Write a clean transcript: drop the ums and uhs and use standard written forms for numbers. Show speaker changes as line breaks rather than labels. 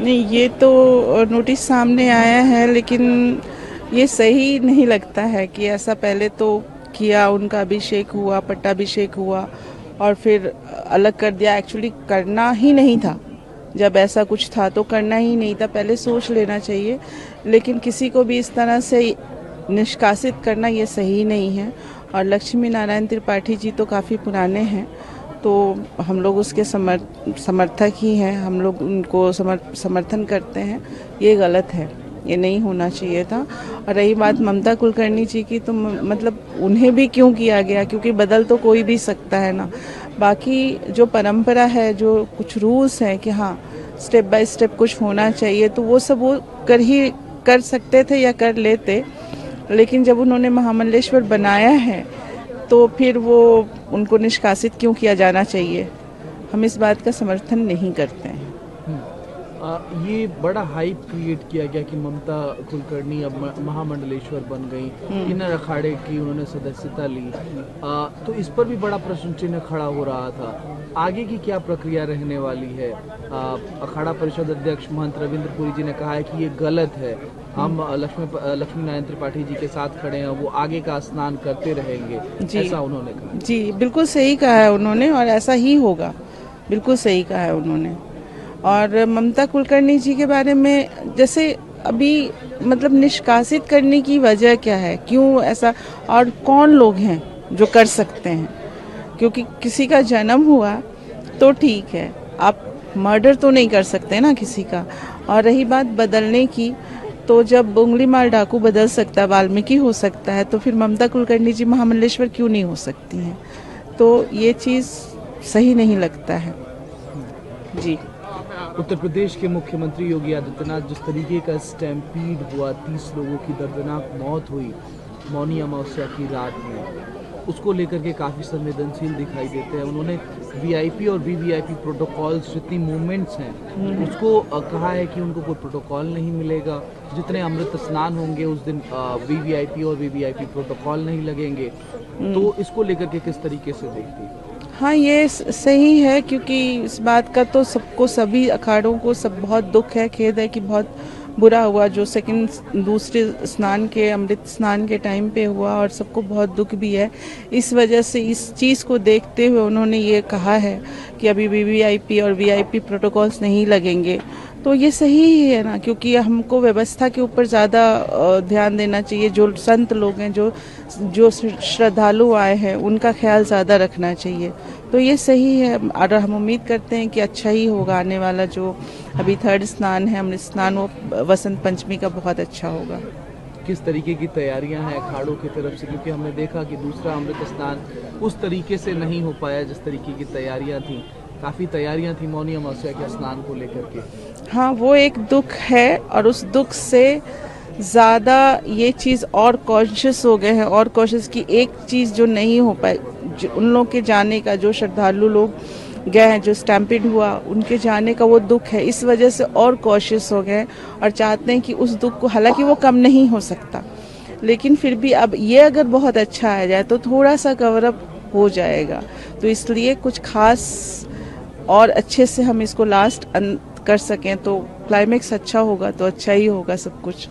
नहीं, ये तो नोटिस सामने आया है, लेकिन ये सही नहीं लगता है कि ऐसा पहले तो किया, उनका अभिषेक हुआ, पट्टाभिषेक हुआ और फिर अलग कर दिया। एक्चुअली करना ही नहीं था। जब ऐसा कुछ था तो करना ही नहीं था, पहले सोच लेना चाहिए। लेकिन किसी को भी इस तरह से निष्कासित करना ये सही नहीं है। और लक्ष्मी नारायण त्रिपाठी जी तो काफ़ी पुराने हैं, तो हम लोग उसके समर्थक ही हैं, हम लोग उनको समर्थन करते हैं। ये गलत है, ये नहीं होना चाहिए था। और रही बात ममता कुलकर्णी जी की, तो मतलब उन्हें भी क्यों किया गया, क्योंकि बदल तो कोई भी सकता है ना। बाकी जो परंपरा है, जो कुछ रूल्स हैं कि हाँ स्टेप बाय स्टेप कुछ होना चाहिए, तो वो सब वो कर सकते थे या कर लेते। लेकिन जब उन्होंने महामंडलेश्वर बनाया है तो फिर वो उनको निष्कासित क्यों किया जाना चाहिए, हम इस बात का समर्थन नहीं करते हैं।
ये बड़ा हाइप क्रिएट किया गया कि ममता कुलकर्णी अब महामंडलेश्वर बन गई, किन्नर अखाड़े की उन्होंने सदस्यता ली, तो इस पर भी बड़ा प्रश्न चिन्ह खड़ा हो रहा था। आगे की क्या प्रक्रिया रहने वाली है? अखाड़ा परिषद अध्यक्ष महंत रविंद्रपुरी जी ने कहा है कि ये गलत है, हम लक्ष्मी नारायण त्रिपाठी जी के साथ खड़े हैं, वो आगे का स्नान करते रहेंगे, ऐसा उन्होंने कहा।
जी, बिल्कुल सही कहा है उन्होंने, और ऐसा ही होगा, बिल्कुल सही कहा है उन्होंने। और ममता कुलकर्णी जी के बारे में जैसे अभी मतलब निष्कासित करने की वजह क्या है, क्यों ऐसा, और कौन लोग हैं जो कर सकते हैं? क्योंकि किसी का जन्म हुआ तो ठीक है, आप मर्डर तो नहीं कर सकते ना किसी का। और रही बात बदलने की, तो जब उंगली मार डाकू बदल सकता है, वाल्मीकि हो सकता है, तो फिर ममता कुलकर्णी जी महामंडलेश्वर क्यों नहीं हो सकती हैं? तो ये चीज़ सही नहीं लगता है जी।
उत्तर प्रदेश के मुख्यमंत्री योगी आदित्यनाथ, जिस तरीके का स्टैम्पीड हुआ, 30 लोगों की दर्दनाक मौत हुई मौनी अमावस्या की रात में, उसको लेकर के काफ़ी संवेदनशील दिखाई देते हैं। उन्होंने वीआईपी और वीवीआईपी प्रोटोकॉल्स, जितनी मूवमेंट्स हैं, उसको कहा है कि उनको कोई प्रोटोकॉल नहीं मिलेगा। जितने अमृत स्नान होंगे उस दिन वीवीआईपी और वीवीआईपी प्रोटोकॉल नहीं लगेंगे। तो इसको लेकर के किस तरीके से देखती है?
हाँ, ये सही है, क्योंकि इस बात का तो सबको, सभी अखाड़ों को सब बहुत दुख है, खेद है कि बहुत बुरा हुआ जो दूसरे स्नान के, अमृत स्नान के टाइम पे हुआ, और सबको बहुत दुख भी है। इस वजह से इस चीज़ को देखते हुए उन्होंने ये कहा है कि अभी वीवीआईपी और वीआईपी प्रोटोकॉल्स नहीं लगेंगे। तो ये सही ही है ना, क्योंकि हमको व्यवस्था के ऊपर ज़्यादा ध्यान देना चाहिए। जो संत लोग हैं, जो श्रद्धालु आए हैं, उनका ख्याल ज़्यादा रखना चाहिए। तो ये सही है, और हम उम्मीद करते हैं कि अच्छा ही होगा। आने वाला जो अभी थर्ड स्नान है, अमृत स्नान, वो वसंत पंचमी का बहुत अच्छा होगा।
किस तरीके की तैयारियां हैं अखाड़ों की तरफ से? क्योंकि हमने देखा कि दूसरा अमृत स्नान उस तरीके से नहीं हो पाया जिस तरीके की तैयारियां थी। काफ़ी तैयारियां थी मौनी अमावस्या के स्नान को लेकर के।
हाँ, वो एक दुख है, और उस दुख से ज़्यादा ये चीज़ और कॉन्शियस हो गए हैं, और कॉन्शियस की एक चीज़ जो नहीं हो पाई, उन लोग के जाने का, जो श्रद्धालु लोग गए हैं, जो स्टैम्पिड हुआ, उनके जाने का वो दुख है। इस वजह से और कॉन्शियस हो गए और चाहते हैं कि उस दुख को, हालांकि वो कम नहीं हो सकता, लेकिन फिर भी अब ये अगर बहुत अच्छा आ जाए तो थोड़ा सा कवर अप हो जाएगा। तो इसलिए कुछ खास और अच्छे से हम इसको लास्ट कर सकें, तो क्लाइमेक्स अच्छा होगा तो अच्छा ही होगा सब कुछ।